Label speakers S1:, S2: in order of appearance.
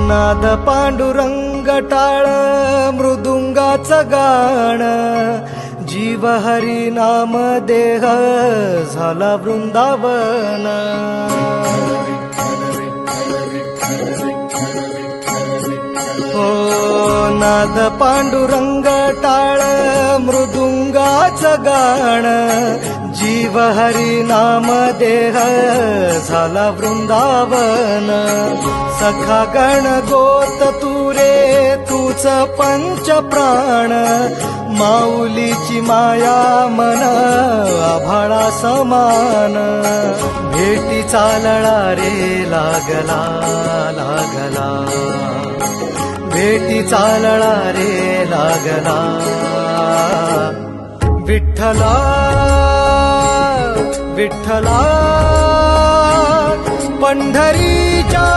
S1: नाद पांडुरंग टाळ मृदुंगाचं गाण, जीव हरी नाम देह झाला वृंदावन. हो नाद पांडुरंग टाळ मृदुंगाचं गाण, जीव हरी नाम देह झाला वृंदावन. सखा गण गोत तू रे तूच पंच प्राण, माऊलीची माया मन आभाळा समान. भेटी चालळा रे लागला लागला, भेटी चालळा रे लागला. विठ्ठला विठ्ठला पंढरीच्या